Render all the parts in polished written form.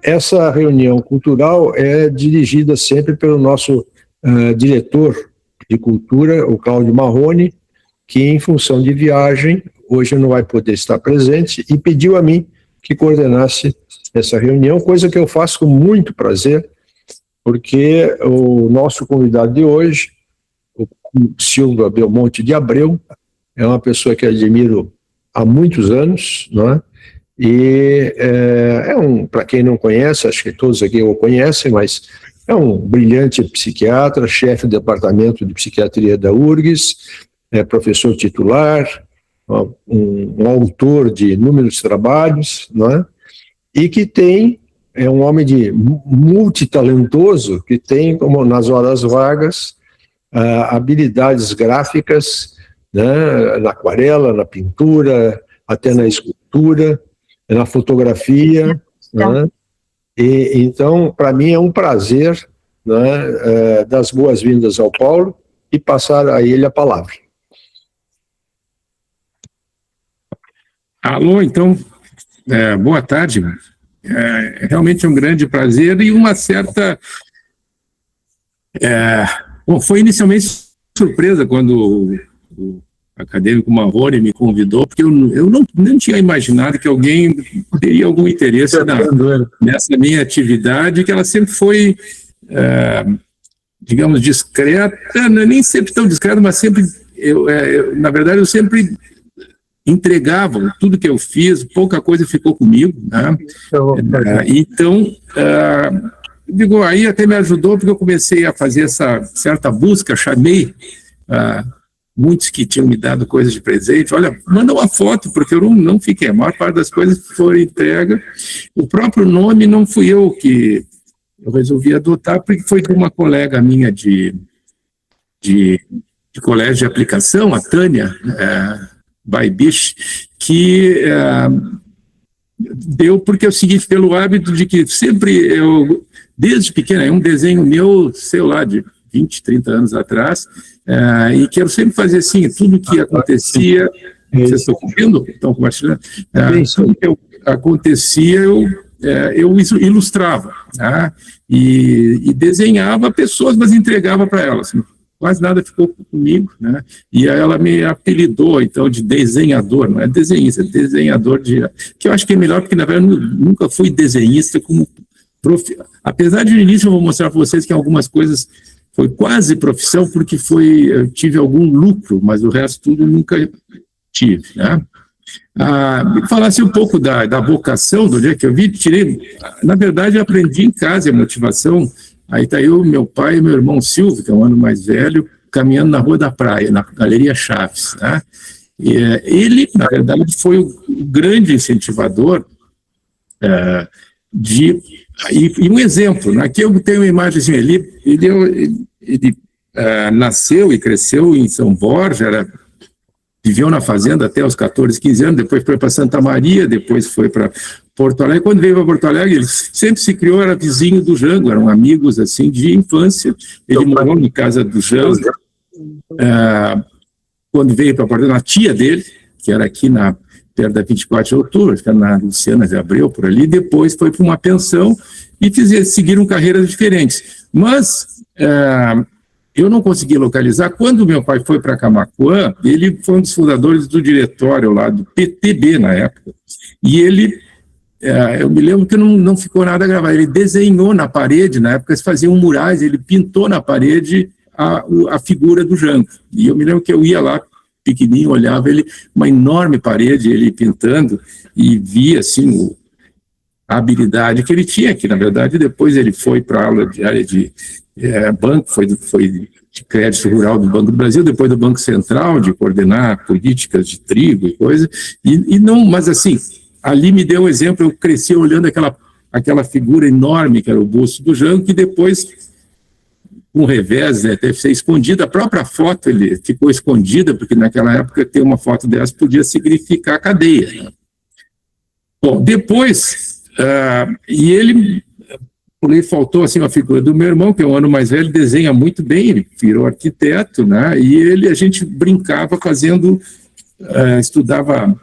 essa reunião cultural é dirigida sempre pelo nosso diretor de cultura, o Cláudio Marrone, que, em função de viagem, hoje não vai poder estar presente, e pediu a mim que coordenasse essa reunião, coisa que eu faço com muito prazer, porque o nosso convidado de hoje, o Silva Belmonte de Abreu, é uma pessoa que admiro há muitos anos, não é? E para quem não conhece, acho que todos aqui o conhecem, mas é um brilhante psiquiatra, chefe do departamento de psiquiatria da URGS, é professor titular, um autor de inúmeros trabalhos, não é? E que é um homem multitalentoso, que tem, como nas horas vagas, habilidades gráficas, né, na aquarela, na pintura, até na escultura, na fotografia, né? E então, para mim é um prazer, né, dar as boas-vindas ao Paulo e passar a ele a palavra. Alô, então, boa tarde. Realmente é um grande prazer e uma certa... Bom, foi inicialmente surpresa quando o acadêmico Marrone me convidou, porque eu não tinha imaginado que alguém teria algum interesse nessa minha atividade, que ela sempre foi, digamos, discreta, nem sempre tão discreta, mas sempre, na verdade, eu sempre entregava tudo que eu fiz, pouca coisa ficou comigo, né? Então, digo, aí até me ajudou, porque eu comecei a fazer essa certa busca, chamei muitos que tinham me dado coisas de presente, olha, manda uma foto, porque eu não fiquei, a maior parte das coisas foram entregue. O próprio nome não fui eu que eu resolvi adotar, porque foi de uma colega minha de colégio de aplicação, a Tânia Baibish, que deu, porque é o seguinte, pelo hábito de que sempre eu, desde pequeno, é um desenho meu, sei lá, de 20, 30 anos atrás, e que eu sempre fazia assim, tudo que acontecia, vocês estão ouvindo? Estão compartilhando? Tudo que acontecia, eu ilustrava, né? E desenhava pessoas, mas entregava para elas. Quase nada ficou comigo, né? E aí ela me apelidou, então, de desenhador, não é desenhista, é desenhador que eu acho que é melhor, porque na verdade eu nunca fui desenhista como apesar de no início eu vou mostrar para vocês que algumas coisas foi quase profissão, porque eu tive algum lucro, mas o resto tudo nunca tive, né? Me falasse um pouco da vocação, do dia que eu vi, na verdade eu aprendi em casa a motivação. Aí está eu, meu pai e meu irmão Silvio, que é um ano mais velho, caminhando na Rua da Praia, na Galeria Chaves, né? Ele, na verdade, foi o grande incentivador e um exemplo, né? Aqui eu tenho uma imagem assim, ele nasceu e cresceu em São Borja, viveu na fazenda até os 14, 15 anos, depois foi para Santa Maria, depois foi para Porto Alegre. Quando veio para Porto Alegre, ele sempre se criou, era vizinho do Jango, eram amigos assim de infância. Ele morou na casa do Jango. Quando veio para Porto Alegre, a tia dele, que era aqui perto da 24 de outubro, fica na Luciana de Abreu, por ali, depois foi para uma pensão e seguiram carreiras diferentes. Mas eu não consegui localizar. Quando meu pai foi para Camaquã, ele foi um dos fundadores do diretório lá do PTB na época. E ele, eu me lembro que não ficou nada gravado. Ele desenhou na parede, na época se faziam murais, ele pintou na parede a figura do Jango. E eu me lembro que eu ia lá, pequenininho, olhava ele, uma enorme parede, ele pintando, e via, assim, a habilidade que ele tinha, que, na verdade, depois ele foi para a aula de área de banco, foi de crédito rural do Banco do Brasil, depois do Banco Central, de coordenar políticas de trigo e coisa, mas assim, ali me deu um exemplo, eu cresci olhando aquela figura enorme que era o busto do Jango, que depois, com revés, teve que ser escondida, a própria foto ele ficou escondida, porque naquela época ter uma foto dessa podia significar cadeia, né? Bom, depois, e ele faltou assim a figura do meu irmão, que é um ano mais velho, desenha muito bem, ele virou arquiteto, né? E a gente brincava fazendo, estudava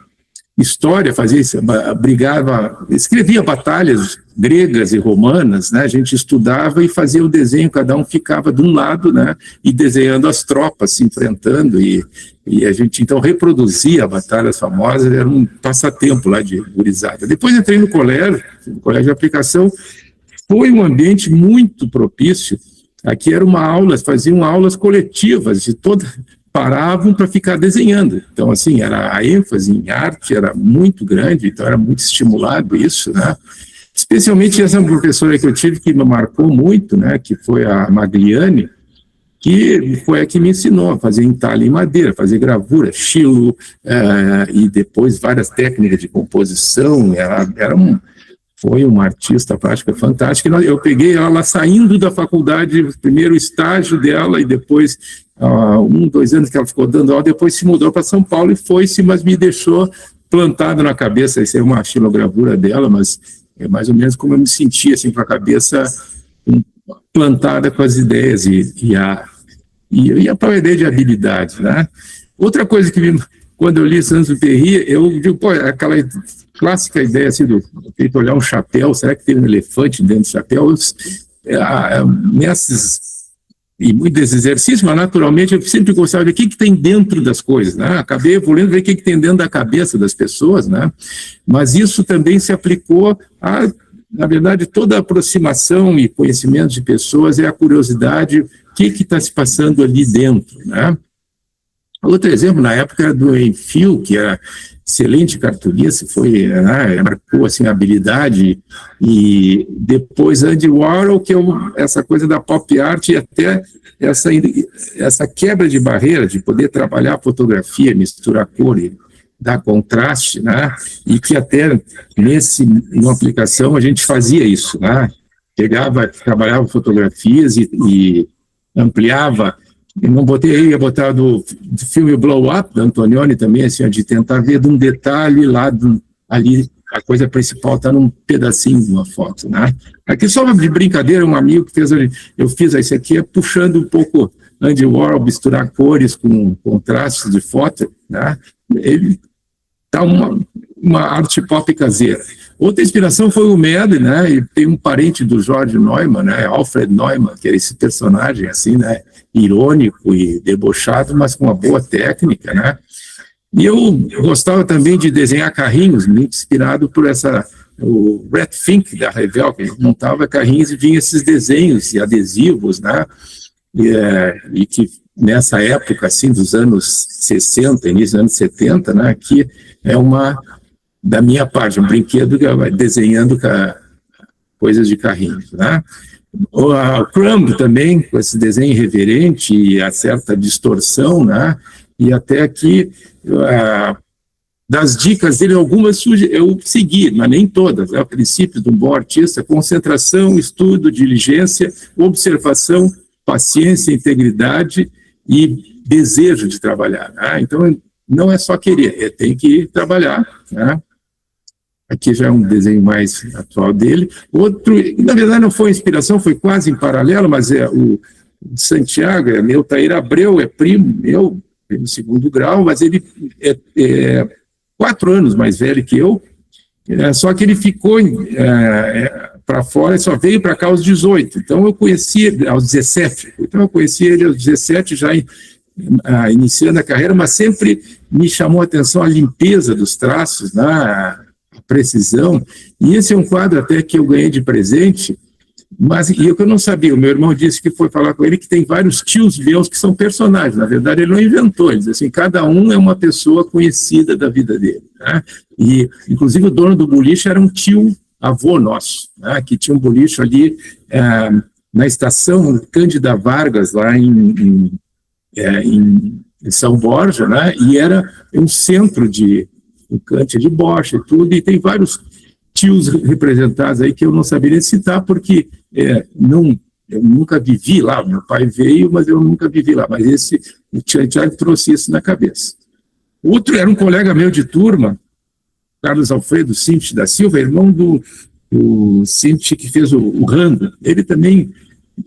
história, fazia isso, brigava, escrevia batalhas gregas e romanas, né? A gente estudava e fazia o desenho, cada um ficava de um lado, né? E desenhando as tropas se enfrentando, e a gente então reproduzia batalhas famosas, era um passatempo lá de gurizada. Depois entrei no colégio de aplicação, foi um ambiente muito propício. Aqui era uma aula, faziam aulas coletivas de toda, paravam para ficar desenhando. Então, assim, a ênfase em arte era muito grande, então era muito estimulado isso, né? Especialmente essa professora que eu tive que me marcou muito, né? Que foi a Magliani, que foi a que me ensinou a fazer entalhe em madeira, fazer gravura, estilo, e depois várias técnicas de composição. Foi uma artista plástica fantástica. Eu peguei ela saindo da faculdade, primeiro estágio dela, e depois, 2 anos que ela ficou dando aula, depois se mudou para São Paulo e foi-se, mas me deixou plantado na cabeça. Isso é uma estilogravura dela, mas é mais ou menos como eu me sentia, assim, com a cabeça plantada com as ideias e a ideia de habilidade, né? Outra coisa que quando eu li Saint-Exupéry, eu digo, pô, aquela clássica ideia assim do feito olhar um chapéu, será que tem um elefante dentro do chapéu? E muitos desses exercícios, mas naturalmente eu sempre gostava de ver o que tem dentro das coisas, né? Acabei evoluindo, ver o que tem dentro da cabeça das pessoas, né? Mas isso também se aplicou a, na verdade, toda a aproximação e conhecimento de pessoas é a curiosidade, o que está se passando ali dentro, né? Outro exemplo, na época do Enfio, que era excelente cartunista, marcou assim, a habilidade, e depois Andy Warhol, que é essa coisa da pop art, e até essa quebra de barreira, de poder trabalhar a fotografia, misturar cor e dar contraste, né? E que até numa aplicação a gente fazia isso, né? Trabalhava fotografias e ampliava. Eu não ia botar do filme Blow Up, da Antonioni também, assim, de tentar ver de um detalhe lá, ali, a coisa principal está num pedacinho de uma foto, né? Aqui só de brincadeira, um amigo que fez, eu fiz isso aqui, puxando um pouco Andy Warhol, misturar cores com contrastes de foto, né? Ele tá uma arte pop caseira. Outra inspiração foi o Mad, né? E tem um parente do George Neumann, né? Alfred Neumann, que é esse personagem assim, né? Irônico e debochado, mas com uma boa técnica, né? E eu gostava também de desenhar carrinhos, muito inspirado por o Red Fink da Revell, que montava carrinhos e vinha esses desenhos e adesivos, né? E que nessa época, assim, dos anos 60, início dos anos 70, né? Que é da minha parte, um brinquedo desenhando coisas de carrinhos, né? O Crumb também, com esse desenho irreverente e a certa distorção, né? E até aqui, das dicas dele, algumas eu segui, mas nem todas. O princípio de um bom artista: concentração, estudo, diligência, observação, paciência, integridade e desejo de trabalhar, né? Então, não é só querer, tem que trabalhar, né? Aqui já é um desenho mais atual dele. Outro, na verdade não foi inspiração, foi quase em paralelo, mas o Santiago, meu Tair Abreu, é primo meu, no 2º grau, mas ele é 4 anos mais velho que eu, só que ele ficou para fora, só veio para cá aos 18, então eu conheci ele aos 17, então eu conheci ele aos 17, já iniciando a carreira, mas sempre me chamou a atenção a limpeza dos traços, né? A precisão, e esse é um quadro até que eu ganhei de presente, mas eu não sabia, o meu irmão disse que foi falar com ele que tem vários tios meus que são personagens, na verdade ele não inventou, ele diz assim, cada um é uma pessoa conhecida da vida dele, né? E inclusive o dono do boliche era um tio avô nosso, né? Que tinha um boliche ali na estação Cândida Vargas, lá em São Borja, né? E era um centro de cante de bocha e tudo, e tem vários tios representados aí que eu não saberia citar, porque eu nunca vivi lá, meu pai veio, mas eu nunca vivi lá, mas o Tiago trouxe isso na cabeça. Outro era um colega meu de turma, Carlos Alfredo Cinti da Silva, irmão do Cinti que fez o Rando, ele também,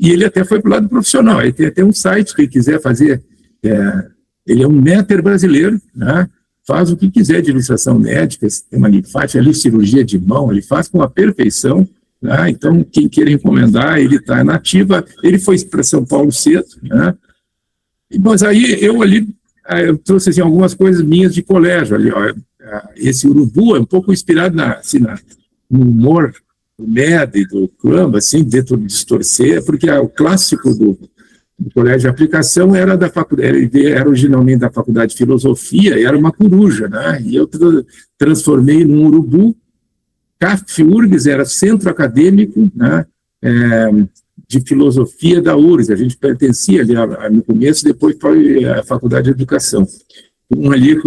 e ele até foi para o lado profissional, ele tem até um site, quem quiser fazer, ele é um meter brasileiro, né? faz o que quiser de ilustração médica, sistema linfático, ali cirurgia de mão, ele faz com a perfeição, né? Então, quem queira recomendar, ele está na ativa, ele foi para São Paulo cedo, né? Mas aí eu trouxe assim, algumas coisas minhas de colégio ali, ó. Esse urubu é um pouco inspirado no humor do Med e do Crumb, assim, dentro de distorcer, porque o clássico do colégio de aplicação era da faculdade, ele era originalmente da faculdade de filosofia, e era uma coruja, né? E eu transformei num urubu. CAF-URGS era centro acadêmico, né, de filosofia da URGS. A gente pertencia ali no começo, depois foi a faculdade de educação. Ali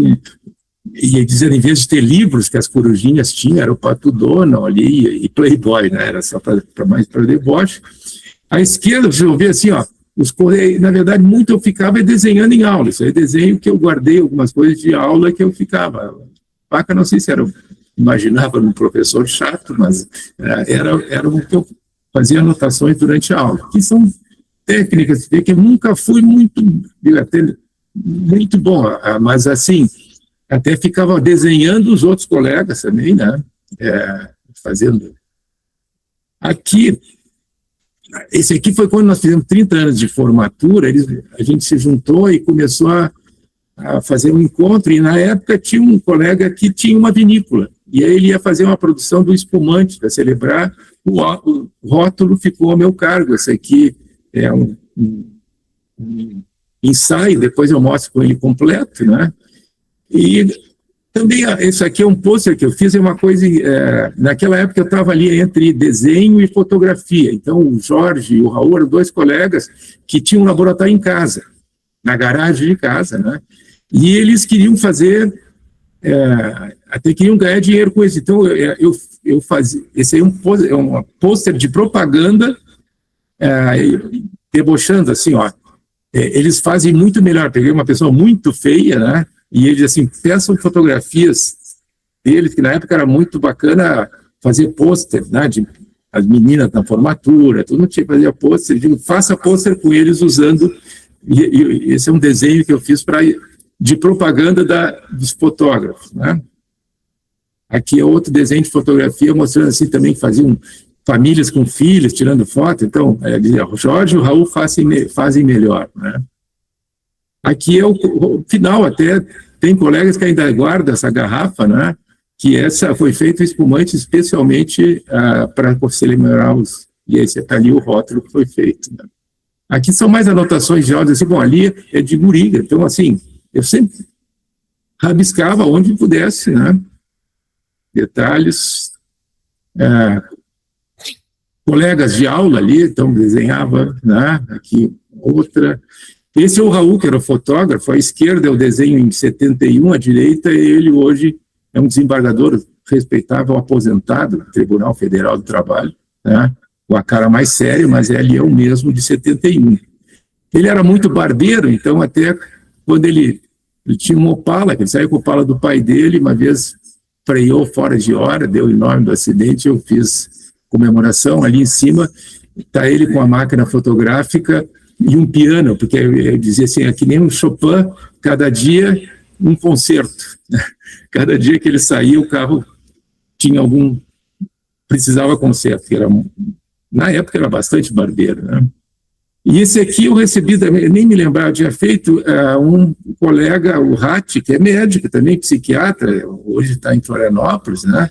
e dizendo, em vez de ter livros que as corujinhas tinham, era o Pato Donald ali e Playboy, né? Era só mais para deboche. À esquerda, vocês vão ver assim, ó, na verdade, muito eu ficava desenhando em aula. Isso aí é desenho que eu guardei algumas coisas de aula que eu ficava. Paca, não sei se era, imaginava um professor chato, mas era o que eu fazia anotações durante a aula, que são técnicas que eu nunca fui muito bom, mas assim, até ficava desenhando os outros colegas também, né? Fazendo. Aqui, esse aqui foi quando nós fizemos 30 anos de formatura, a gente se juntou e começou a fazer um encontro, e na época tinha um colega que tinha uma vinícola, e aí ele ia fazer uma produção do espumante para celebrar, o rótulo ficou a meu cargo. Esse aqui é um ensaio, depois eu mostro com ele completo, né? E também, esse aqui é um pôster que eu fiz, é uma coisa, naquela época eu estava ali entre desenho e fotografia, então o Jorge e o Raul eram dois colegas que tinham um laboratório em casa, na garagem de casa, né? E eles queriam fazer, até queriam ganhar dinheiro com isso. Então, eu fazia, esse aí é um pôster de propaganda, debochando assim, ó. Eles fazem muito melhor. Peguei uma pessoa muito feia, né? E eles, assim, peçam fotografias deles, que na época era muito bacana fazer pôster, né? As meninas na formatura, todo mundo tinha que fazer pôster. Eu digo, faça pôster com eles usando. E esse é um desenho que eu fiz de propaganda dos fotógrafos, né? Aqui é outro desenho de fotografia mostrando assim também que faziam famílias com filhos tirando foto. Então, dizia, Jorge e o Raul fazem melhor, né? Aqui é o final, até tem colegas que ainda guardam essa garrafa, né? Que essa foi feita espumante especialmente para celebrar e esse está ali o rótulo que foi feito, né? Aqui são mais anotações de áudio, assim, bom, ali é de Guriga, então, assim, eu sempre rabiscava onde pudesse, né? Detalhes. Colegas de aula ali, então, desenhava, né? Aqui, outra. Esse é o Raul, que era o fotógrafo, à esquerda é o desenho em 71, à direita, ele hoje é um desembargador respeitável, aposentado do Tribunal Federal do Trabalho, né? Com a cara mais séria, mas ele é o mesmo de 71. Ele era muito barbeiro, então até quando ele tinha um Opala, que ele saiu com o Opala do pai dele, uma vez freou fora de hora, deu o nome do acidente, eu fiz comemoração ali em cima, está ele com a máquina fotográfica e um piano, porque eu dizia assim, é que nem um Chopin, cada dia um concerto. Cada dia que ele saía, o carro tinha precisava concerto, que era, na época era bastante barbeiro, né? E esse aqui eu recebi também, eu nem me lembrava, eu tinha feito um colega, o Ratti, que é médico também, psiquiatra, hoje está em Florianópolis, né?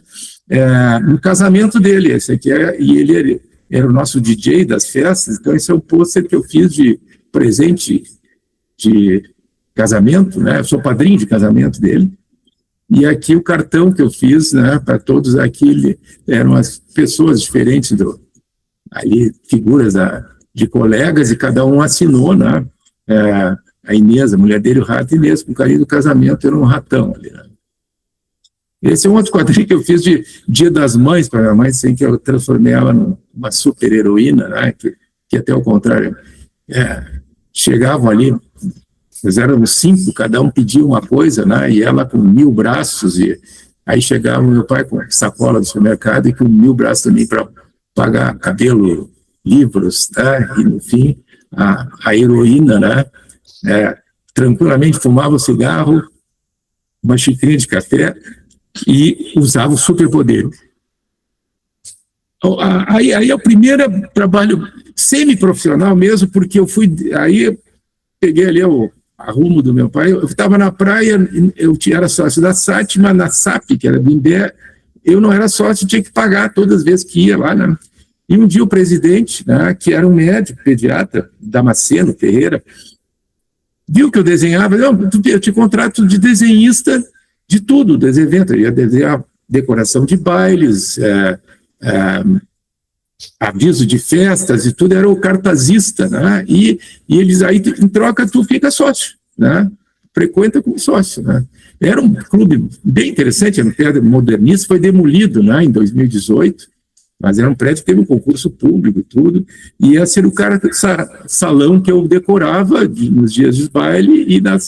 No casamento dele, esse aqui e ele era o nosso DJ das festas, então esse é o pôster que eu fiz de presente de casamento, né? Eu sou padrinho de casamento dele. E aqui o cartão que eu fiz, né, para todos aqui, eram as pessoas diferentes, ali, figuras de colegas, e cada um assinou, né? A Inês, a mulher dele, o rato Inês, com o carinho do casamento, era um ratão ali, né? Esse é um outro quadrinho que eu fiz de Dia das Mães para minha mãe, sem que eu transformei ela numa super heroína, né? Que até ao contrário, chegavam ali, nós éramos 5, cada um pedia uma coisa, né? E ela com 1000 braços, e aí chegava meu pai com sacola do supermercado e com 1000 braços também para pagar cabelo, livros, né? E no fim, a heroína, né? Tranquilamente fumava o cigarro, uma xicrinha de café e usava o superpoder. Aí é o primeiro trabalho semi-profissional mesmo, porque aí eu peguei ali a rumo do meu pai, eu estava na praia, eu era sócio da SAT, mas na SAP, que era do Imbé, eu não era sócio, tinha que pagar todas as vezes que ia lá, né? E um dia o presidente, né, que era um médico, pediatra, Damasceno Ferreira, viu que eu desenhava, eu te contrato de desenhista de tudo, dos eventos, eu ia desenhar decoração de bailes, aviso de festas e tudo, era o cartazista, né? E eles aí, em troca, tu fica sócio, né? Frequenta como sócio, né? Era um clube bem interessante, era um prédio modernista, foi demolido, né, em 2018, mas era um prédio que teve um concurso público, tudo, e ia ser o salão que eu decorava nos dias de baile, e na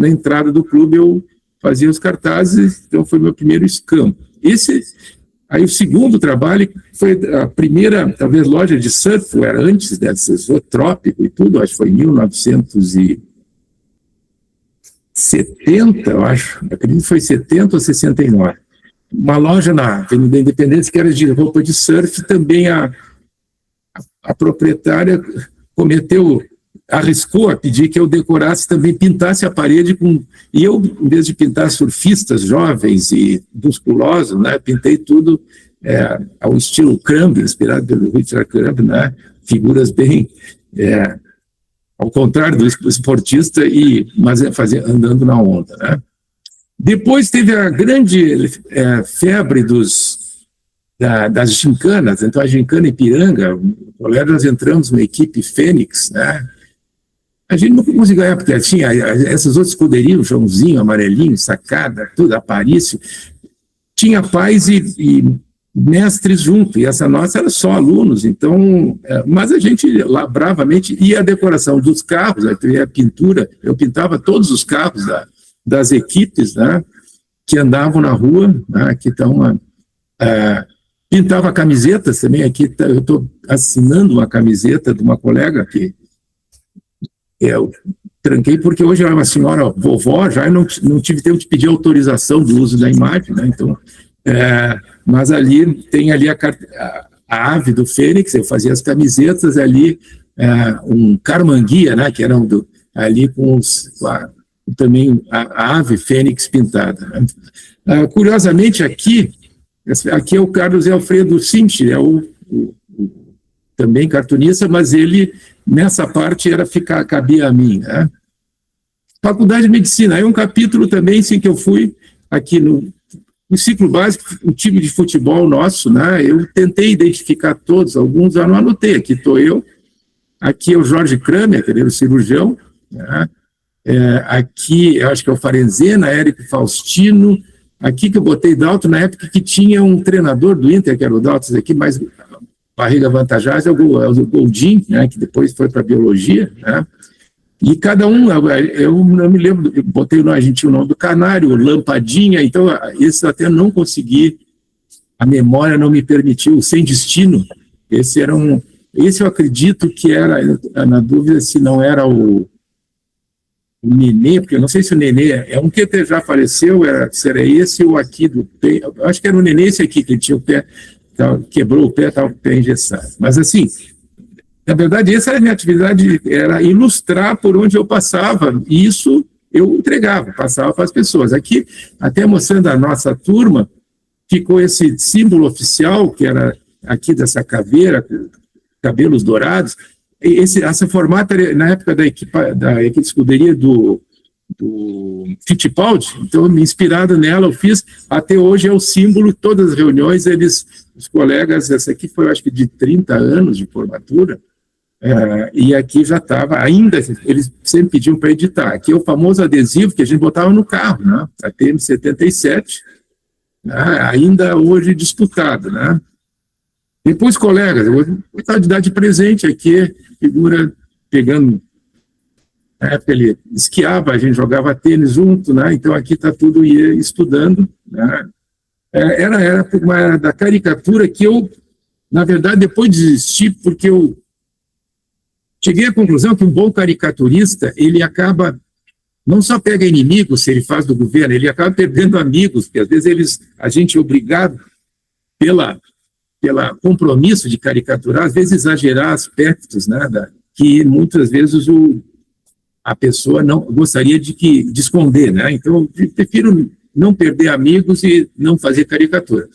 entrada do clube eu fazia os cartazes, então foi meu primeiro escampo. Aí o segundo trabalho foi a primeira, talvez, loja de surf, era antes dessa, Trópico e tudo, acho que foi em 1970, eu acho, acredito que foi 70 ou 69. Uma loja na Avenida Independência que era de roupa de surf, também a proprietária arriscou a pedir que eu decorasse, também pintasse a parede e eu, em vez de pintar surfistas jovens e musculosos, né, pintei tudo ao estilo Crumb, inspirado pelo Richard Crumb, né, figuras bem ao contrário do esportista, mas andando na onda, né. Depois teve a grande febre das gincanas, então a gincana Ipiranga, nós entramos na equipe Fênix, né? A gente não conseguiu ganhar, porque tinha essas outras escuderias, Joãozinho, Amarelinho, Sacada, tudo, Aparício, tinha pais e mestres junto, e essa nossa era só alunos, então, mas a gente lá bravamente, e a decoração dos carros, a pintura, eu pintava todos os carros das equipes, né, que andavam na rua, né, aqui está pintava camisetas também, aqui eu estou assinando uma camiseta de uma colega que eu tranquei porque hoje é uma senhora vovó, já não tive tempo de pedir autorização do uso da imagem, né, então, mas ali tem ali a ave do Fênix, eu fazia as camisetas ali, um carmanguia, né, que era ali com também a ave fênix pintada, né? Curiosamente, aqui é o Carlos Alfredo Sinchi, também cartunista, mas ele, nessa parte, cabia a mim, né? Faculdade de Medicina, aí um capítulo também, sim, que eu fui aqui no ciclo básico, o time de futebol nosso, né? Eu tentei identificar todos, alguns eu não anotei, aqui estou eu, aqui é o Jorge Kramer, que era o cirurgião, né? Aqui, eu acho que é o Farenzena, Érico Faustino, aqui que eu botei Dalton, na época que tinha um treinador do Inter, que era o Dalton, aqui, mais barriga avantajada, é o Goldin, né, que depois foi para Biologia, né, e cada um, eu não me lembro, eu botei a gente tinha o nome do Canário, Lampadinha, então, esse até não consegui, a memória não me permitiu, Sem Destino, esse eu acredito que era, na dúvida se não era o Nenê, porque eu não sei se o Nenê é um que já faleceu, se era esse ou aqui do pé, eu acho que era o Nenê esse aqui, que ele tinha o pé, quebrou o pé, estava com o pé engessado. Mas assim, na verdade, essa era a minha atividade, era ilustrar por onde eu passava, e isso eu entregava, passava para as pessoas. Aqui, até mostrando a nossa turma, ficou esse símbolo oficial, que era aqui dessa caveira, com cabelos dourados. Essa formata, na época da equipe de escuderia do Fittipaldi, então, inspirado nela, eu fiz, até hoje é o símbolo, todas as reuniões, os colegas, essa aqui foi, eu acho que de 30 anos de formatura, e aqui já estava, ainda, eles sempre pediam para editar, aqui é o famoso adesivo que a gente botava no carro, né, a TM77, né, ainda hoje disputado, né. Depois, colegas, eu vou dar de presente aqui, figura pegando, na época ele esquiava, a gente jogava tênis junto, né? Então aqui está tudo ia estudando, né? Era uma da caricatura que eu, na verdade, depois desisti, porque eu cheguei à conclusão que um bom caricaturista, ele acaba não só pega inimigos se ele faz do governo, ele acaba perdendo amigos, porque às vezes a gente é obrigado pela compromisso de caricaturar, às vezes exagerar aspectos, né, que muitas vezes a pessoa não gostaria de esconder, né? Então, eu prefiro não perder amigos e não fazer caricatura.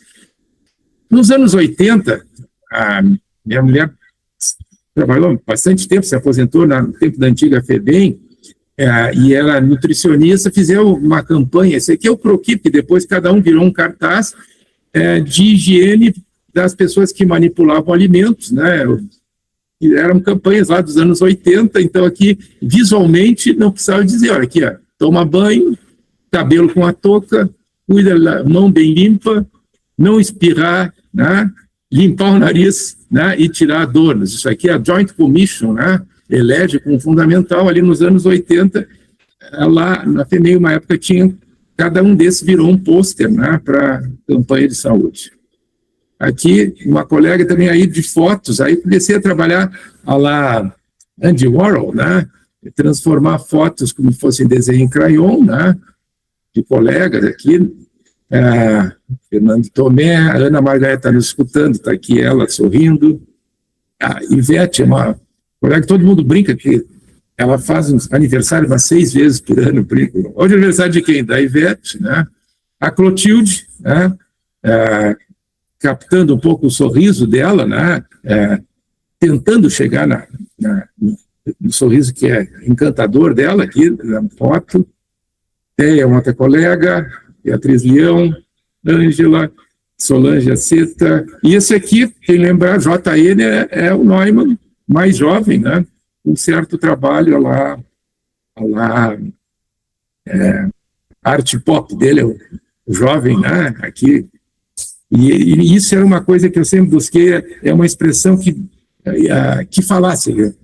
Nos anos 80, a minha mulher trabalhou bastante tempo, se aposentou no tempo da antiga FEBEM, e era nutricionista, fizeram uma campanha, esse aqui é o croquis, porque depois cada um virou um cartaz de higiene das pessoas que manipulavam alimentos, né? Eram campanhas lá dos anos 80, então aqui, visualmente, não precisava dizer, olha aqui, toma banho, cabelo com a touca, cuida da mão bem limpa, não espirrar, né? Limpar o nariz, né? E tirar adornos. Isso aqui é a Joint Commission, né? Elege como fundamental, ali nos anos 80, lá na FEBEM, uma época cada um desses virou um pôster, né, para campanha de saúde. Aqui, uma colega também aí de fotos, aí comecei a trabalhar lá Andy Warhol, né, transformar fotos como fossem desenho em crayon, né, de colegas aqui, Fernando Tomé, a Ana Margareta está nos escutando, está aqui ela sorrindo, a Ivete é uma colega que todo mundo brinca que ela faz um aniversário umas 6 vezes por ano, brinco. Hoje é aniversário de quem? Da Ivete, né? A Clotilde, né? Captando um pouco o sorriso dela, né? Tentando chegar no sorriso que é encantador dela aqui na foto. Tem uma outra colega, Beatriz Leão, Ângela, Solange Aceta. E esse aqui, quem lembrar, JN é o Neumann, mais jovem, né? Um certo trabalho lá arte pop dele, o jovem, né? Aqui. E isso era uma coisa que eu sempre busquei, é uma expressão que falasse. Né?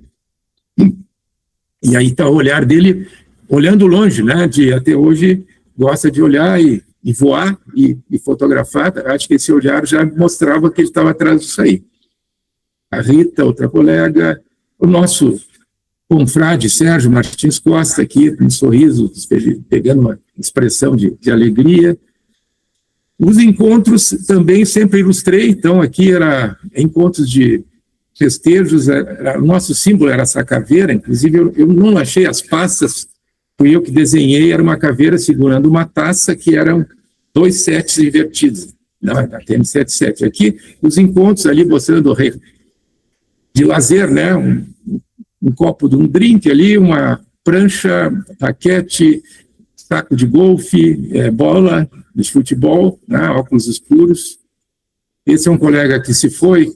E aí está o olhar dele, olhando longe, né? Até hoje gosta de olhar e voar e fotografar. Acho que esse olhar já mostrava que ele estava atrás disso aí. A Rita, outra colega, o nosso confrade Sérgio Martins Costa aqui, com um sorriso, pegando uma expressão de alegria. Os encontros também sempre ilustrei, então aqui era encontros de festejos, o nosso símbolo era essa caveira, inclusive eu não achei as pastas, fui eu que desenhei, era uma caveira segurando uma taça que eram 2 sets invertidos, não, tem 7 aqui, os encontros ali mostrando de lazer, né, um copo de um drink ali, uma prancha, raquete, saco de golfe, bola de futebol, né, óculos escuros. Esse é um colega que se foi,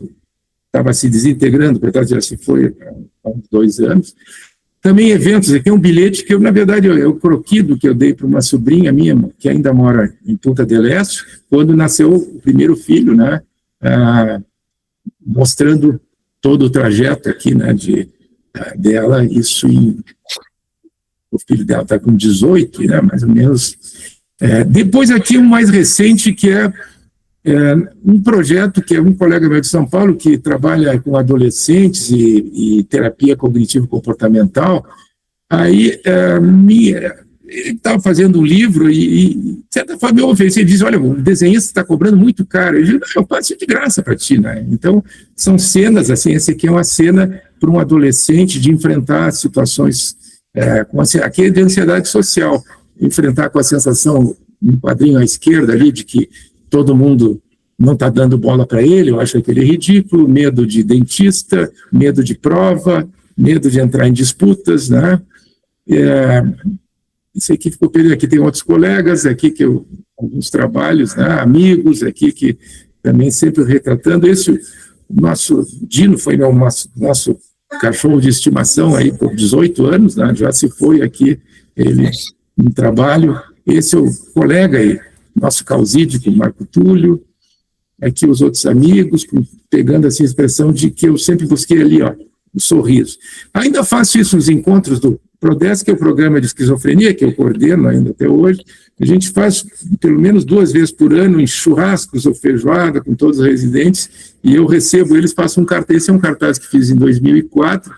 estava se desintegrando, portanto já se foi há uns 2 anos. Também eventos, aqui é um bilhete que na verdade, é o croquido que eu dei para uma sobrinha minha, que ainda mora em Punta del Este, quando nasceu o primeiro filho, né, mostrando todo o trajeto aqui, né, dela, isso o filho dela está com 18, né, mais ou menos. Depois aqui um mais recente, que é um projeto que é um colega meu de São Paulo, que trabalha com adolescentes e terapia cognitivo-comportamental, aí ele estava fazendo um livro e, de certa forma, eu ofereci, ele disse, olha, o desenhista está cobrando muito caro. Eu disse, eu passo de graça para ti, né? Então, são cenas, assim, essa aqui é uma cena para um adolescente de enfrentar situações aqui é de ansiedade social, enfrentar com a sensação, um quadrinho à esquerda ali, de que todo mundo não está dando bola para ele, eu acho que ele é ridículo, medo de dentista, medo de prova, medo de entrar em disputas, né? Isso aqui ficou perdido, aqui tem outros colegas, aqui que alguns trabalhos, né? Amigos, aqui que também sempre retratando. O nosso Dino foi nosso cachorro de estimação aí por 18 anos, né? Já se foi aqui, ele em trabalho. Esse é o colega aí, nosso causídico, Marco Túlio, aqui os outros amigos, pegando assim a expressão de que eu sempre busquei ali, ó, o sorriso. Ainda faço isso nos encontros do PRODESC, que é o programa de esquizofrenia, que eu coordeno ainda até hoje. A gente faz pelo menos 2 vezes por ano em churrascos ou feijoada com todos os residentes, e eu recebo eles, faço um cartaz. Esse é um cartaz que fiz em 2004,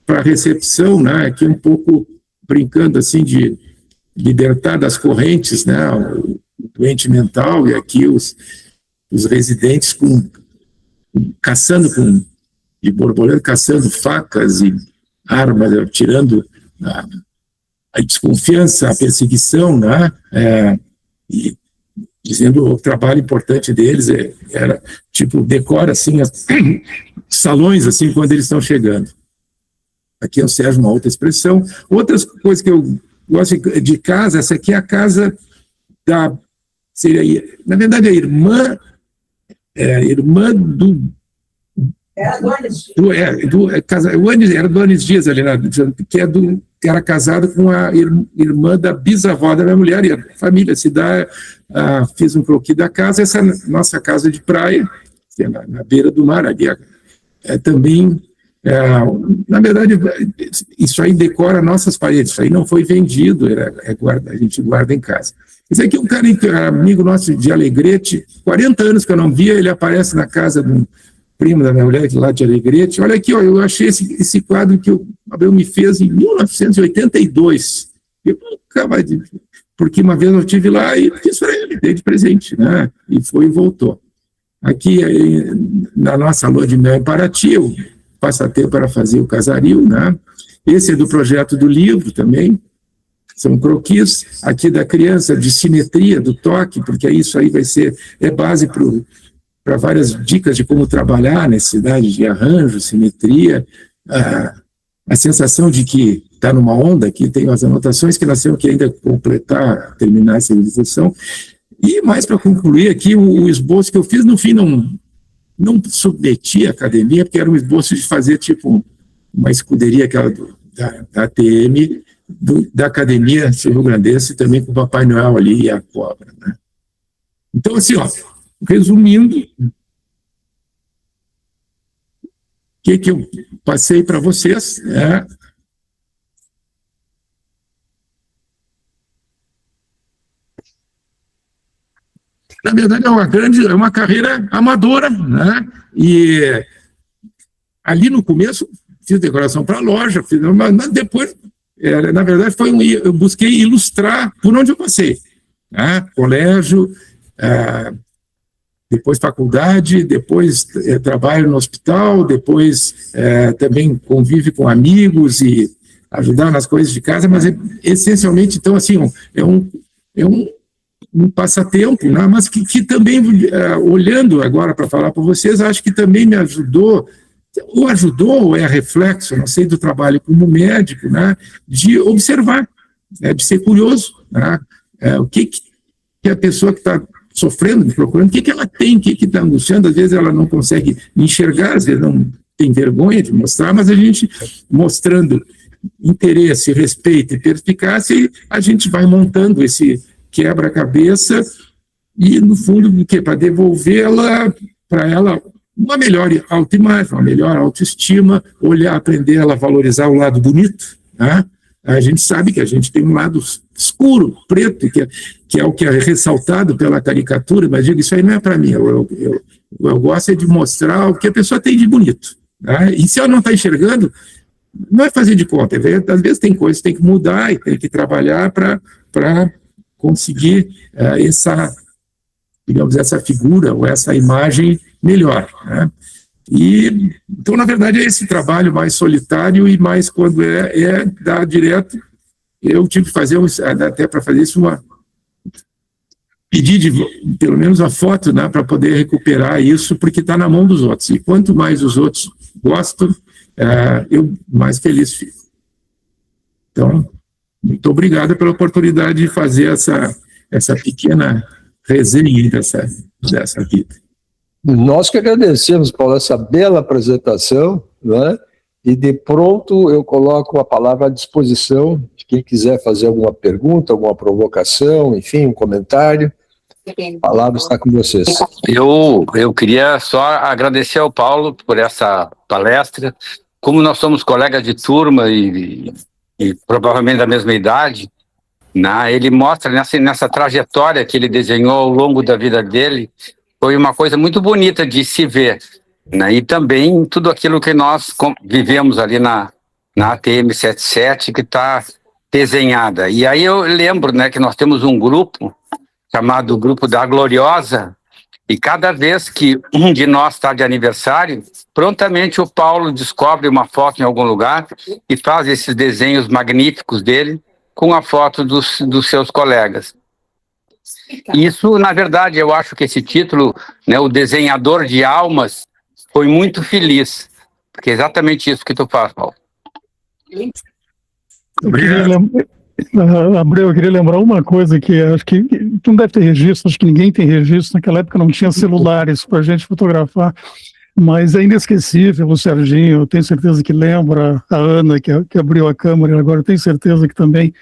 para recepção, né, que é um pouco brincando assim de libertar das correntes, né, o doente mental, e aqui os residentes caçando de borboleta, caçando facas e armas, tirando a desconfiança, a perseguição, né, e dizendo o trabalho importante deles era, tipo, decora, assim, salões, assim, quando eles estão chegando. Aqui é o Sérgio, uma outra expressão. Outras coisas que eu gosto de casa, essa aqui é a casa seria, na verdade, a irmã do... Era do Anis. Era do Anis Dias, ali, né, que era casado com a irmã da bisavó da minha mulher, e a família se dá... fiz um croquis da casa, essa nossa casa de praia, que é na beira do mar, ali também, na verdade, isso aí decora nossas paredes, isso aí não foi vendido, a gente guarda em casa. Esse aqui é um cara, amigo nosso de Alegrete, 40 anos que eu não via, ele aparece na casa de um primo da minha mulher, lá de Alegrete. Olha aqui, ó, eu achei esse quadro que o Abel me fez em 1982. Eu nunca mais... Porque uma vez eu estive lá e fiz para ele, dei de presente, né? E foi e voltou. Aqui, na nossa lua de mel em Paraty, eu passatempo para fazer o casario, né? Esse é do projeto do livro também, são croquis. Aqui da criança, de simetria, do toque, porque isso aí vai ser, base para várias dicas de como trabalhar, necessidade de arranjo, simetria, a sensação de que está numa onda, que tem as anotações que nós temos que ainda completar, terminar essa ilustração. E mais para concluir aqui, o esboço que eu fiz, no fim, não submeti à academia, porque era um esboço de fazer tipo uma escuderia, aquela da ATM, da Academia Sul-Rio-Grandense, também com o Papai Noel ali e a cobra, né? Então, assim, ó, resumindo, o que eu passei para vocês, na verdade, é uma carreira amadora, né? E ali no começo fiz decoração para a loja, mas depois, na verdade, eu busquei ilustrar por onde eu passei, né? Colégio, depois faculdade, depois trabalho no hospital, depois também convive com amigos e ajudar nas coisas de casa, mas essencialmente, então, assim, é um passatempo, né? Mas que também, olhando agora para falar para vocês, acho que também me ajudou, ou é reflexo, não sei, do trabalho como médico, né? De observar, né? De ser curioso, né? O que a pessoa que está sofrendo, me procurando, o que ela tem, o que está angustiando, às vezes ela não consegue enxergar, às vezes não tem vergonha de mostrar, mas a gente mostrando interesse, respeito e perspicácia, a gente vai montando esse quebra-cabeça e, no fundo, o quê? Para devolvê-la para ela uma melhor autoimagem, uma melhor autoestima, olhar, aprender a valorizar o lado bonito, né? A gente sabe que a gente tem um lado escuro, preto, que é o que é ressaltado pela caricatura, mas digo, isso aí não é para mim, eu gosto de mostrar o que a pessoa tem de bonito, né? E se ela não está enxergando, não é fazer de conta, às vezes tem coisas que tem que mudar e tem que trabalhar para conseguir essa figura ou essa imagem melhor, né? E, então, na verdade, é esse trabalho mais solitário e mais quando dar direto. Eu tive que fazer, até para fazer isso, pedir pelo menos a foto, né, para poder recuperar isso, porque está na mão dos outros. E quanto mais os outros gostam, eu mais feliz fico. Então, muito obrigado pela oportunidade de fazer essa pequena resenha dessa vida. Nós que agradecemos, Paulo, essa bela apresentação, né? E de pronto eu coloco a palavra à disposição de quem quiser fazer alguma pergunta, alguma provocação, enfim, um comentário. A palavra está com vocês. Eu queria só agradecer ao Paulo por essa palestra. Como nós somos colegas de turma e provavelmente da mesma idade, né, ele mostra nessa trajetória que ele desenhou ao longo da vida dele, foi uma coisa muito bonita de se ver, né, e também tudo aquilo que nós vivemos ali na ATM 77, que está desenhada. E aí eu lembro, né, que nós temos um grupo chamado Grupo da Gloriosa, e cada vez que um de nós está de aniversário, prontamente o Paulo descobre uma foto em algum lugar e faz esses desenhos magníficos dele com a foto dos seus colegas. Isso, na verdade, eu acho que esse título, né, o desenhador de almas, foi muito feliz, porque é exatamente isso que tu faz, Paulo. Abreu, eu queria lembrar uma coisa que acho que tu não deve ter registro, acho que ninguém tem registro, naquela época não tinha celulares para a gente fotografar, mas é inesquecível o Serginho, eu tenho certeza que lembra, a Ana que abriu a câmera, agora eu tenho certeza que também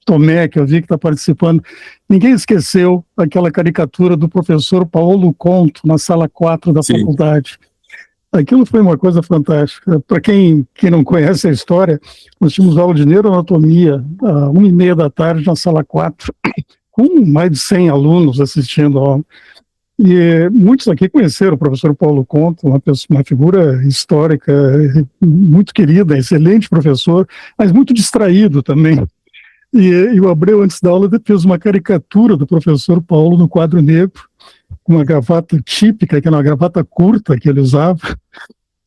Tomé, que eu vi que está participando, ninguém esqueceu aquela caricatura do professor Paulo Conto na sala 4 da faculdade. Aquilo foi uma coisa fantástica. Para quem não conhece a história, nós tínhamos aula de neuroanatomia, às 1h30 da tarde, na sala 4, com mais de 100 alunos assistindo a aula. E muitos aqui conheceram o professor Paulo Conto, uma figura histórica, muito querida, excelente professor, mas muito distraído também. E o Abreu, antes da aula, fez uma caricatura do professor Paulo no quadro negro, com uma gravata típica, que era uma gravata curta que ele usava,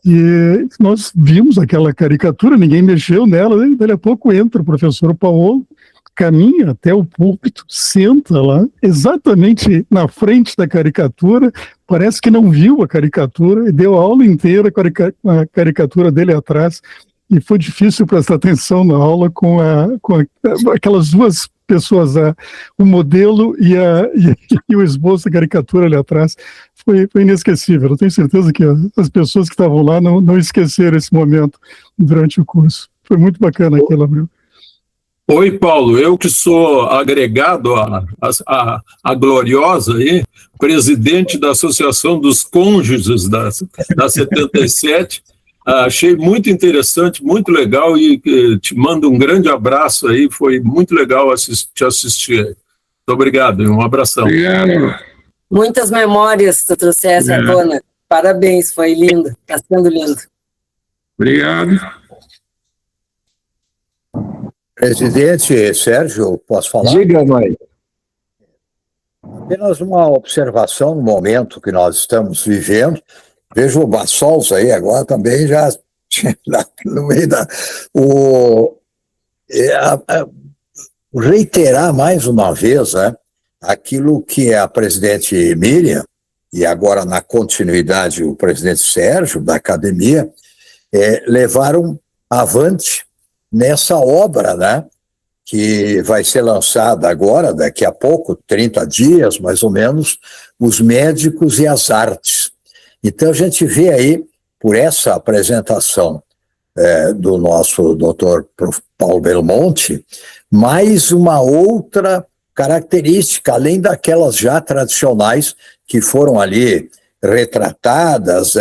e nós vimos aquela caricatura, ninguém mexeu nela, e daí a pouco entra o professor Paulo, caminha até o púlpito, senta lá, exatamente na frente da caricatura, parece que não viu a caricatura, e deu a aula inteira com a caricatura dele atrás, e foi difícil prestar atenção na aula com aquelas duas pessoas, o modelo e o esboço da caricatura ali atrás. Foi inesquecível. Eu tenho certeza que as pessoas que estavam lá não esqueceram esse momento durante o curso. Foi muito bacana aquilo, Abreu. Oi, Paulo, eu que sou agregado à Gloriosa aí, presidente da Associação dos Cônjuges da 77, achei muito interessante, muito legal e te mando um grande abraço aí, foi muito legal te assistir. Muito obrigado, um abração. Obrigado. Muitas memórias tu trouxesse à tona. Parabéns, foi lindo, está sendo lindo. Obrigado. Presidente Sérgio, posso falar? Diga, mãe. Apenas uma observação no momento que nós estamos vivendo. Vejo o Bassols aí agora também já no meio da... reiterar mais uma vez, né, aquilo que a presidente Miriam, e agora na continuidade o presidente Sérgio, da academia, levaram avante nessa obra, né, que vai ser lançada agora, daqui a pouco, 30 dias, mais ou menos, Os Médicos e as Artes. Então, a gente vê aí, por essa apresentação do nosso doutor Paulo Belmonte, mais uma outra característica, além daquelas já tradicionais que foram ali retratadas,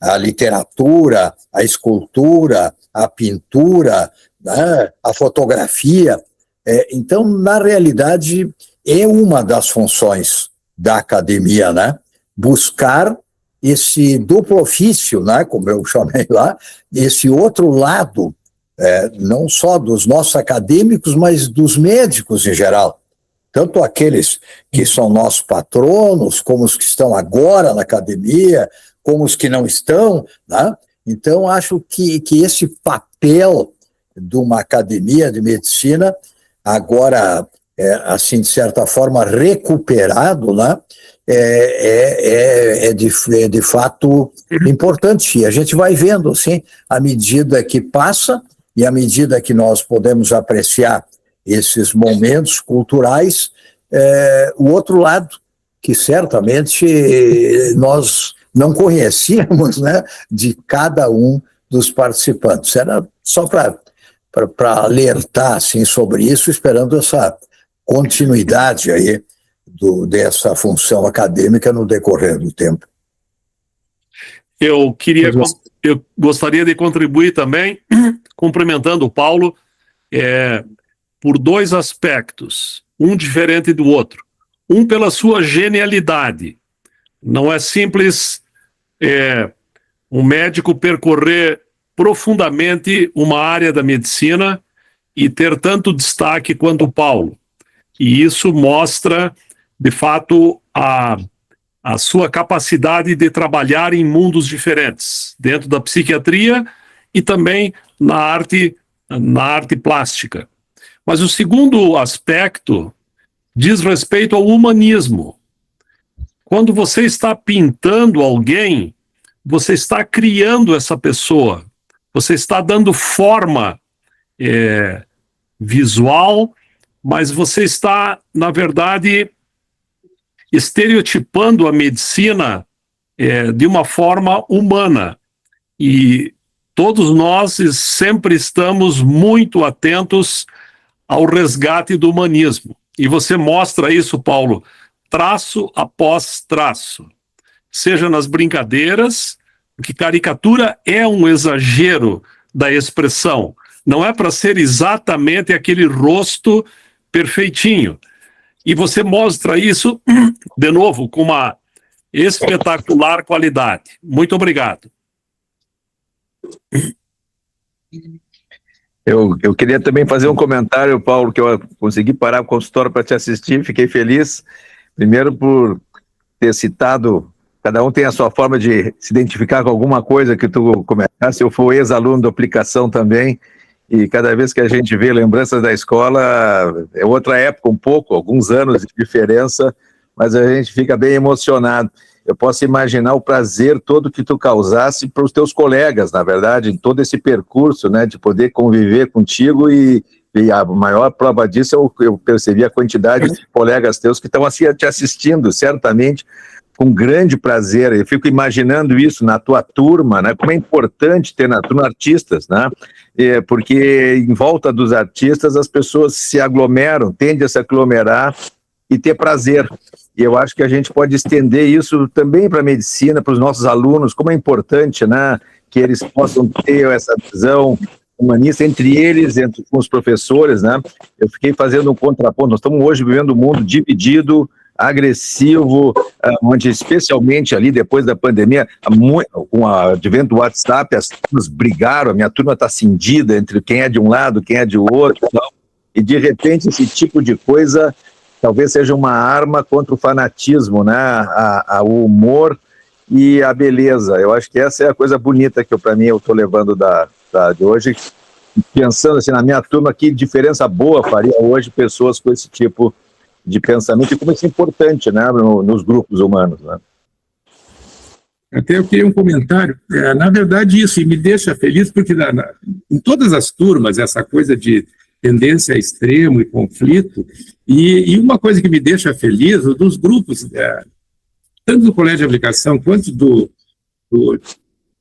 a literatura, a escultura, a pintura, né, a fotografia. Então, na realidade, é uma das funções da academia, né? Buscar esse duplo ofício, né, como eu chamei lá, esse outro lado, não só dos nossos acadêmicos, mas dos médicos em geral. Tanto aqueles que são nossos patronos, como os que estão agora na academia, como os que não estão, né? Então, acho que esse papel de uma academia de medicina, agora, assim, de certa forma, recuperado, né? De fato importante. E a gente vai vendo, assim, à medida que passa e à medida que nós podemos apreciar esses momentos culturais, o outro lado, que certamente nós não conhecíamos, né, de cada um dos participantes. Era só para alertar assim, sobre isso, esperando essa continuidade aí dessa função acadêmica no decorrer do tempo. Eu gostaria de contribuir também, cumprimentando o Paulo, por dois aspectos, um diferente do outro. Um pela sua genialidade. Não é simples um médico percorrer profundamente uma área da medicina e ter tanto destaque quanto o Paulo. E isso mostra, de fato, a sua capacidade de trabalhar em mundos diferentes, dentro da psiquiatria e também na arte plástica. Mas o segundo aspecto diz respeito ao humanismo. Quando você está pintando alguém, você está criando essa pessoa, você está dando forma visual, mas você está, na verdade, estereotipando a medicina de uma forma humana. E todos nós sempre estamos muito atentos ao resgate do humanismo. E você mostra isso, Paulo, traço após traço. Seja nas brincadeiras, porque caricatura é um exagero da expressão. Não é para ser exatamente aquele rosto perfeitinho. E você mostra isso, de novo, com uma espetacular qualidade. Muito obrigado. Eu queria também fazer um comentário, Paulo, que eu consegui parar o consultório para te assistir, fiquei feliz, primeiro por ter citado, cada um tem a sua forma de se identificar com alguma coisa que tu comentasse, eu fui ex-aluno da aplicação também, e cada vez que a gente vê lembranças da escola, é outra época um pouco, alguns anos de diferença, mas a gente fica bem emocionado. Eu posso imaginar o prazer todo que tu causasse para os teus colegas, na verdade, em todo esse percurso, né, de poder conviver contigo e a maior prova disso eu percebi a quantidade de colegas teus que estão assim, te assistindo, certamente, com grande prazer. Eu fico imaginando isso na tua turma, né, como é importante ter na turma artistas, né, porque em volta dos artistas as pessoas se aglomeram, tendem a se aglomerar e ter prazer. E eu acho que a gente pode estender isso também para a medicina, para os nossos alunos, como é importante, né, que eles possam ter essa visão humanista entre eles, com os professores, né. Eu fiquei fazendo um contraponto, nós estamos hoje vivendo um mundo dividido, agressivo, onde especialmente ali depois da pandemia, com o advento do WhatsApp, as turmas brigaram, a minha turma está cindida entre quem é de um lado, quem é de outro, e de repente esse tipo de coisa talvez seja uma arma contra o fanatismo, né, o humor e a beleza. Eu acho que essa é a coisa bonita que para mim eu estou levando de hoje, pensando assim na minha turma, que diferença boa faria hoje pessoas com esse tipo de pensamento e como isso é importante, né, nos grupos humanos, né. Até eu queria um comentário. Na verdade, isso me deixa feliz, porque em todas as turmas, essa coisa de tendência a extremo e conflito, e uma coisa que me deixa feliz, dos grupos, tanto do colégio de aplicação quanto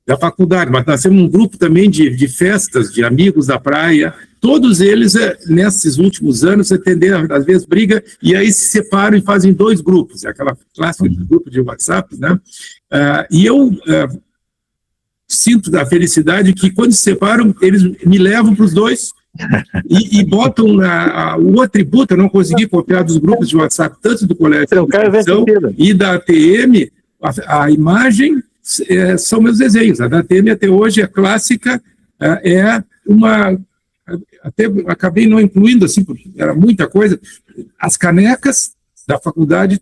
da faculdade, mas nós temos um grupo também de festas, de amigos da praia, todos eles, nesses últimos anos, às vezes briga, e aí se separam e fazem dois grupos, aquela clássica de grupo de WhatsApp, né? E eu sinto da felicidade que quando se separam, eles me levam para os dois e botam o atributo. Eu não consegui copiar dos grupos de WhatsApp, tanto do colégio de aplicação e da ATM, a imagem são meus desenhos. A da ATM até hoje é clássica, até acabei não incluindo, assim, porque era muita coisa. As canecas da faculdade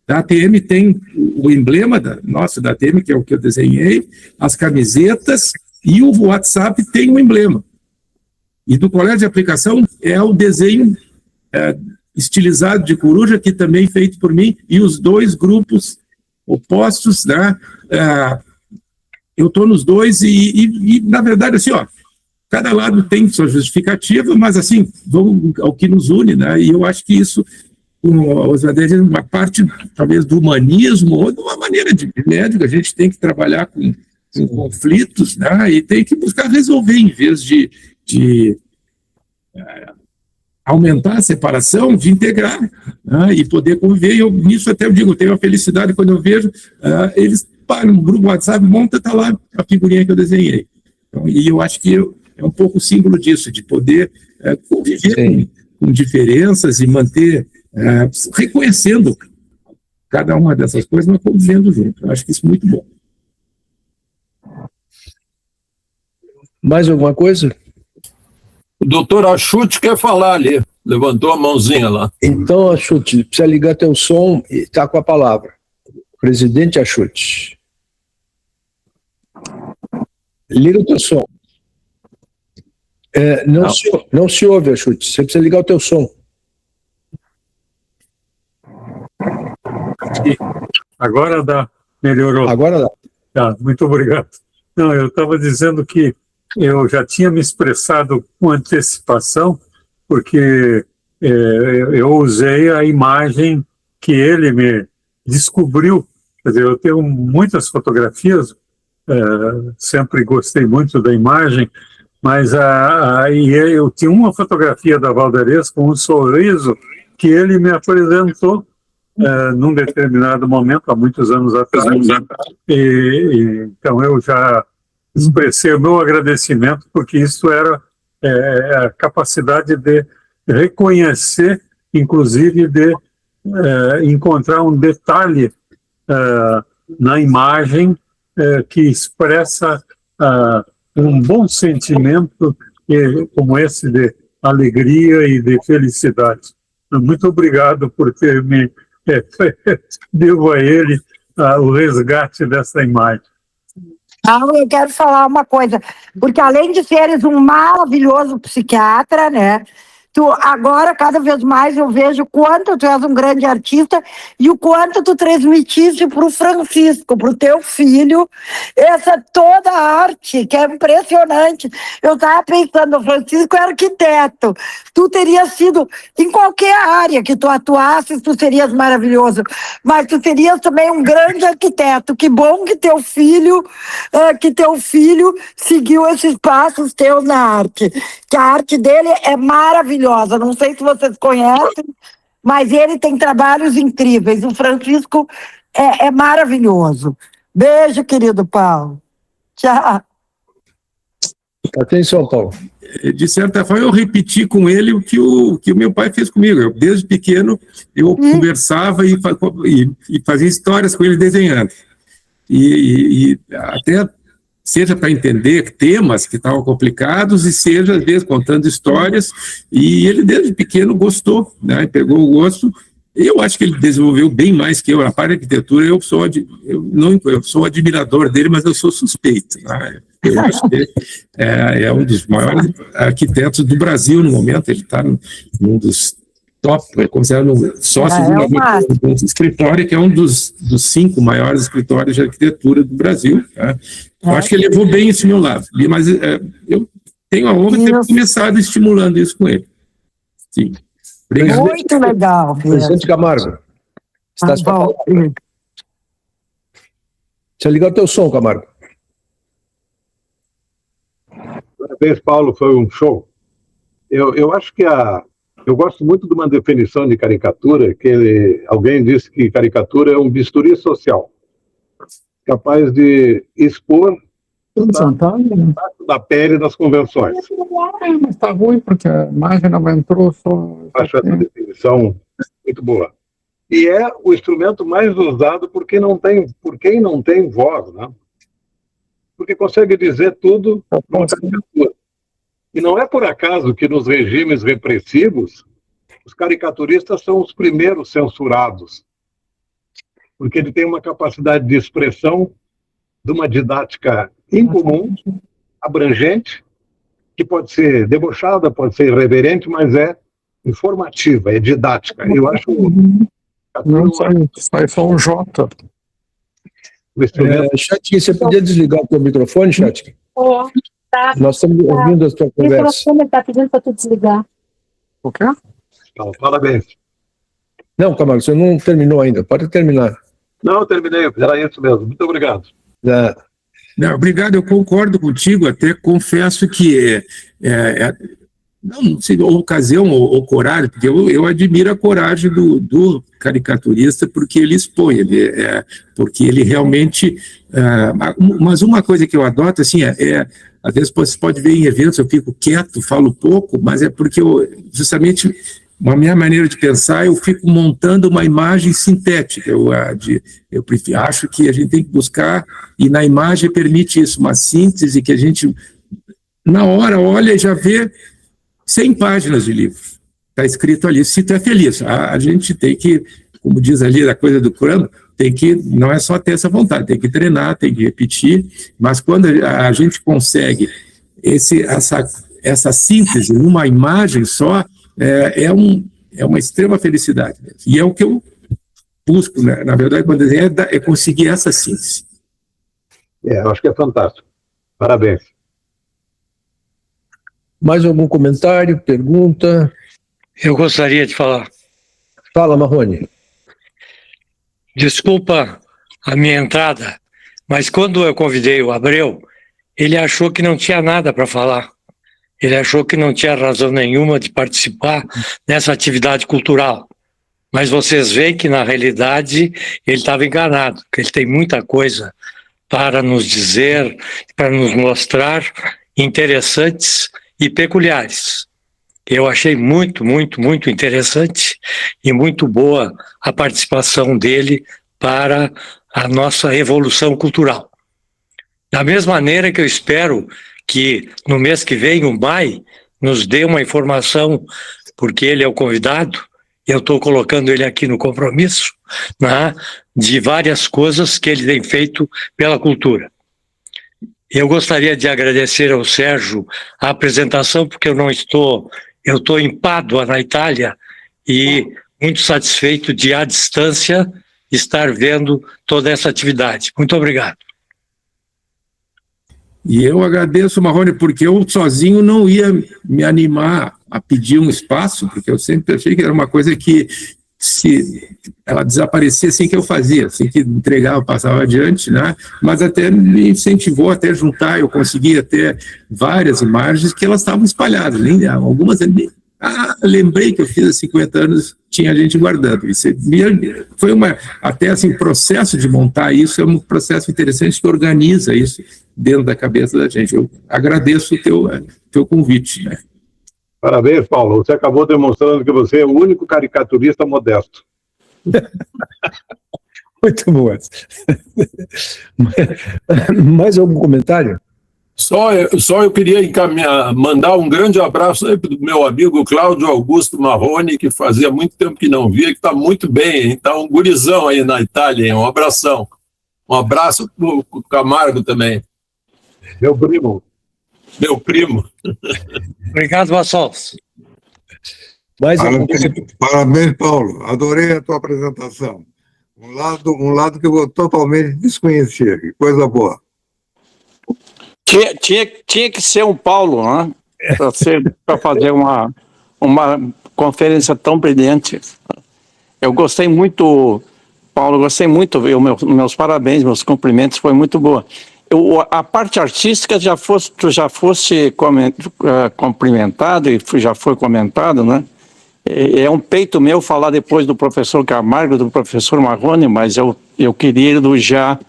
da ATM tem o emblema da ATM, que é o que eu desenhei, as camisetas, e o WhatsApp tem um emblema. E do colégio de aplicação é o desenho estilizado de coruja, que também é feito por mim, e os dois grupos opostos, né? Eu estou nos dois e, na verdade, assim, cada lado tem sua justificativa, mas, assim, vamos ao que nos une, né? E eu acho que isso, uma parte, talvez, do humanismo, ou de uma maneira de médico, a gente tem que trabalhar com conflitos, né? E tem que buscar resolver, em vez de aumentar a separação, de integrar, né, e poder conviver. E nisso até eu digo, eu tenho a felicidade quando eu vejo eles param no grupo WhatsApp, monta, está lá a figurinha que eu desenhei. Então, e eu acho que é um pouco o símbolo disso, de poder conviver com diferenças e manter, reconhecendo cada uma dessas coisas, mas convivendo junto. Eu acho que isso é muito bom. Mais alguma coisa? O doutor Achute quer falar ali. Levantou a mãozinha lá. Então, Achute, precisa ligar teu som e está com a palavra. Presidente Achute. Liga o teu som. Não se ouve, Achute. Você precisa ligar o teu som. Agora dá, melhorou. Agora dá. Tá, muito obrigado. Não, eu estava dizendo que eu já tinha me expressado com antecipação, porque eu usei a imagem que ele me descobriu. Quer dizer, eu tenho muitas fotografias, sempre gostei muito da imagem, mas eu tinha uma fotografia da Valderez com um sorriso que ele me apresentou num determinado momento, há muitos anos atrás. Então eu já expressei o meu agradecimento, porque isso era a capacidade de reconhecer, inclusive de encontrar um detalhe na imagem que expressa um bom sentimento como esse de alegria e de felicidade. Muito obrigado por ter me devo a ele o resgate dessa imagem. Eu quero falar uma coisa, porque além de seres um maravilhoso psiquiatra, né? Tu, agora, cada vez mais, eu vejo o quanto tu és um grande artista e o quanto tu transmitiste para o Francisco, para o teu filho, essa toda a arte, que é impressionante. Eu estava pensando, o Francisco é arquiteto, tu terias sido, em qualquer área que tu atuasses, tu serias maravilhoso, mas tu serias também um grande arquiteto. Que bom que teu filho seguiu esses passos teus na arte, que a arte dele é maravilhosa. Não sei se vocês conhecem, mas ele tem trabalhos incríveis. O Francisco é maravilhoso. Beijo, querido Paulo. Tchau. Atenção, Paulo. De certa forma, eu repeti com ele o que o meu pai fez comigo. Eu, desde pequeno, eu conversava e fazia histórias com ele desenhando. E até seja para entender temas que estavam complicados e seja, às vezes, contando histórias, e ele, desde pequeno, gostou, né, pegou o gosto. Eu acho que ele desenvolveu bem mais que eu. Na parte de arquitetura, eu sou admirador dele, mas eu sou suspeito. Né? Eu acho que ele é um dos maiores arquitetos do Brasil no momento. Ele está num dos top, é considerado sócio de um escritório que é um dos 5 maiores escritórios de arquitetura do Brasil. Tá? Eu acho que ele levou bem esse meu lado, mas eu tenho a honra de ter começado estimulando isso com ele. Sim. Obrigado. Muito legal. Presidente Camargo, estás para falar. Deixa eu ligar o teu som, Camargo. Parabéns, Paulo, foi um show. Eu acho que eu gosto muito de uma definição de caricatura, que alguém disse que caricatura é um bisturi social, capaz de expor da pele das convenções. Mas está ruim, porque a imagem não entrou só... Acho essa definição muito boa. E é o instrumento mais usado por quem não tem voz, né? Porque consegue dizer tudo numa caricatura. E não é por acaso que nos regimes repressivos os caricaturistas são os primeiros censurados, porque ele tem uma capacidade de expressão de uma didática incomum, abrangente, que pode ser debochada, pode ser irreverente, mas é informativa, é didática. Eu acho... Não, sai só um J. Chatkin, você podia desligar o teu microfone, Chatkin? Tá. Nós estamos ouvindo a tua conversa. O microfone está pedindo para tu desligar. O quê? Parabéns. Não, Camargo, você não terminou ainda. Pode terminar. Não, eu terminei. Era isso mesmo. Muito obrigado. Não, obrigado, eu concordo contigo. Até confesso que não sei, ocasião ou coragem, porque eu admiro a coragem do caricaturista, porque ele expõe, porque ele realmente... mas uma coisa que eu adoto, assim, às vezes você pode ver em eventos, eu fico quieto, falo pouco, mas é porque justamente, a minha maneira de pensar, eu fico montando uma imagem sintética. Eu acho que a gente tem que buscar, e na imagem permite isso, uma síntese que a gente, na hora, olha e já vê 100 páginas de livro. Está escrito ali, se tu é feliz. A gente tem que, como diz ali a coisa do Crumb, tem que, não é só ter essa vontade, tem que treinar, tem que repetir, mas quando a gente consegue essa síntese numa imagem só, é uma extrema felicidade mesmo. E é o que eu busco, né? Na verdade, quando eu desenho, é conseguir essa síntese. Eu acho que é fantástico. Parabéns. Mais algum comentário, pergunta? Eu gostaria de falar. Fala, Marrone. Desculpa a minha entrada, mas quando eu convidei o Abreu, ele achou que não tinha nada para falar. Ele achou que não tinha razão nenhuma de participar nessa atividade cultural. Mas vocês veem que, na realidade, ele estava enganado, que ele tem muita coisa para nos dizer, para nos mostrar interessantes e peculiares. Eu achei muito, muito, muito interessante e muito boa a participação dele para a nossa evolução cultural. Da mesma maneira que eu espero que no mês que vem o Mai nos dê uma informação, porque ele é o convidado, eu estou colocando ele aqui no compromisso, né, de várias coisas que ele tem feito pela cultura. Eu gostaria de agradecer ao Sérgio a apresentação, porque eu estou em Pádua, na Itália, e muito satisfeito de, à distância, estar vendo toda essa atividade. Muito obrigado. E eu agradeço, Marrone, porque eu sozinho não ia me animar a pedir um espaço, porque eu sempre achei que era uma coisa que, se ela desaparecia assim que eu fazia, assim que entregava, passava adiante, né? Mas até me incentivou até juntar, eu consegui até várias imagens que elas estavam espalhadas, algumas lembrei que eu fiz há 50 anos, tinha gente guardando. Isso foi até assim, processo de montar isso, é um processo interessante que organiza isso dentro da cabeça da gente. Eu agradeço o teu convite, né? Parabéns, Paulo. Você acabou demonstrando que você é o único caricaturista modesto. Muito bom. Mais algum comentário? Só eu queria mandar um grande abraço aí para o meu amigo Cláudio Augusto Marrone, que fazia muito tempo que não via, que está muito bem, está um gurizão aí na Itália, hein? Um abração. Um abraço para o Camargo também. Meu primo. Meu primo. Obrigado, Vassols. Parabéns, Paulo. Adorei a tua apresentação. Um lado que eu vou totalmente desconhecer. Que coisa boa. Tinha que ser um Paulo, né? Para fazer uma conferência tão brilhante. Eu gostei muito, Paulo, meus parabéns, meus cumprimentos, foi muito boa. A parte artística tu já fosse cumprimentado e já foi comentado, né? É um peito meu falar depois do professor Camargo, do professor Marrone, mas eu queria elogiar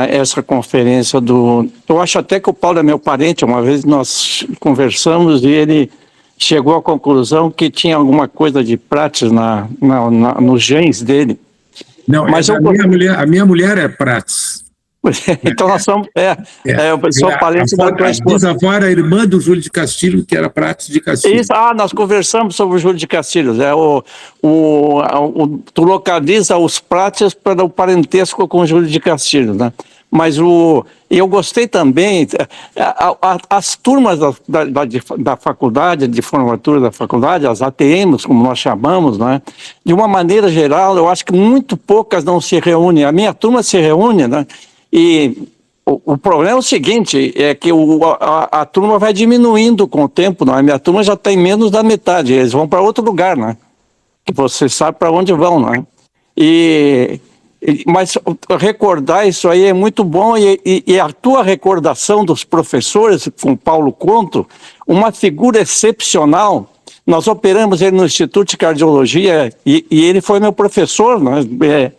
essa conferência eu acho até que o Paulo é meu parente. Uma vez nós conversamos e ele chegou à conclusão que tinha alguma coisa de Prates nos genes dele. Não, mas a minha mulher é Prates. Então nós somos o pessoal parente da tua esposa. A bisavó era irmã do Júlio de Castilho, que era Prates de Castilho. Isso, nós conversamos sobre o Júlio de Castilho. Tu localiza os Prates para o parentesco com o Júlio de Castilho, né? Mas eu gostei também, as turmas da faculdade, de formatura da faculdade, as ATMs, como nós chamamos, né? De uma maneira geral, eu acho que muito poucas não se reúnem. A minha turma se reúne, né? E o problema é o seguinte, é que a turma vai diminuindo com o tempo, não é? Minha turma já tem menos da metade, eles vão para outro lugar, né? Que você sabe para onde vão, não é? Mas recordar isso aí é muito bom, e a tua recordação dos professores, com Paulo Conto, uma figura excepcional. Nós operamos ele no Instituto de Cardiologia e ele foi meu professor, né?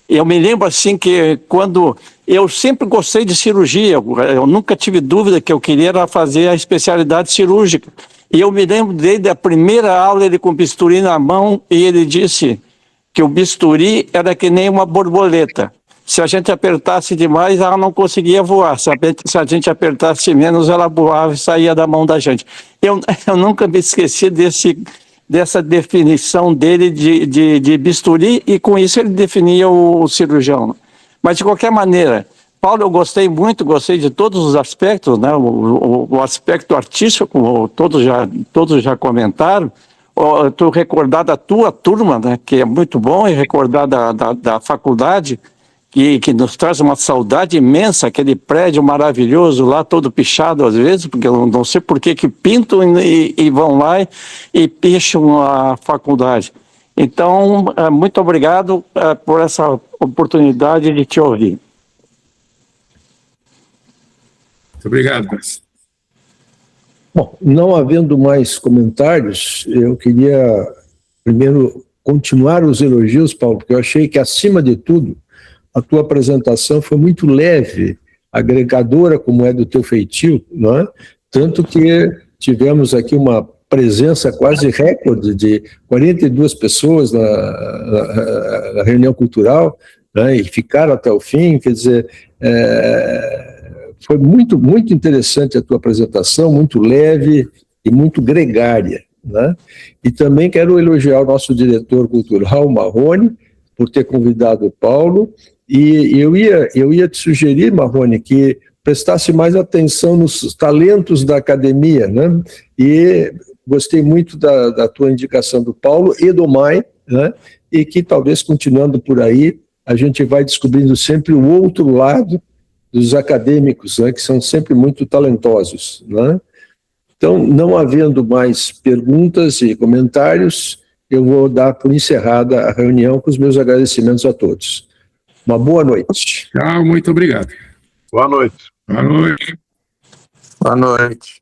Eu me lembro assim que quando eu sempre gostei de cirurgia, eu nunca tive dúvida que eu queria era fazer a especialidade cirúrgica. E eu me lembro dele da primeira aula, ele com bisturi na mão, e ele disse que o bisturi era que nem uma borboleta. Se a gente apertasse demais, ela não conseguia voar. Se a gente apertasse menos, ela voava e saía da mão da gente. Eu nunca me esqueci dessa definição dele de bisturi, e com isso ele definia o cirurgião. Mas, de qualquer maneira, Paulo, eu gostei de todos os aspectos, né? O aspecto artístico, todos já comentaram. Tu recordar da tua turma, né? Que é muito bom, e recordar da faculdade, que nos traz uma saudade imensa, aquele prédio maravilhoso lá, todo pichado às vezes, porque eu não sei por que pintam e vão lá e picham a faculdade. Então, muito obrigado por essa oportunidade de te ouvir. Muito obrigado, Cássio. Bom, não havendo mais comentários, eu queria primeiro continuar os elogios, Paulo, porque eu achei que, acima de tudo, a tua apresentação foi muito leve, agregadora, como é do teu feitio, não é? Tanto que tivemos aqui uma presença quase recorde de 42 pessoas na reunião cultural, né, e ficaram até o fim. Quer dizer, foi muito, muito interessante a tua apresentação, muito leve e muito gregária, né? E também quero elogiar o nosso diretor cultural, Marrone, por ter convidado o Paulo. E eu ia te sugerir, Marrone, que prestasse mais atenção nos talentos da academia, né? E gostei muito da tua indicação do Paulo e do Mai, né? E que talvez, continuando por aí, a gente vai descobrindo sempre o outro lado dos acadêmicos, né? Que são sempre muito talentosos, né? Então, não havendo mais perguntas e comentários, eu vou dar por encerrada a reunião, com os meus agradecimentos a todos. Uma boa noite. Tchau, muito obrigado. Boa noite. Boa noite. Boa noite.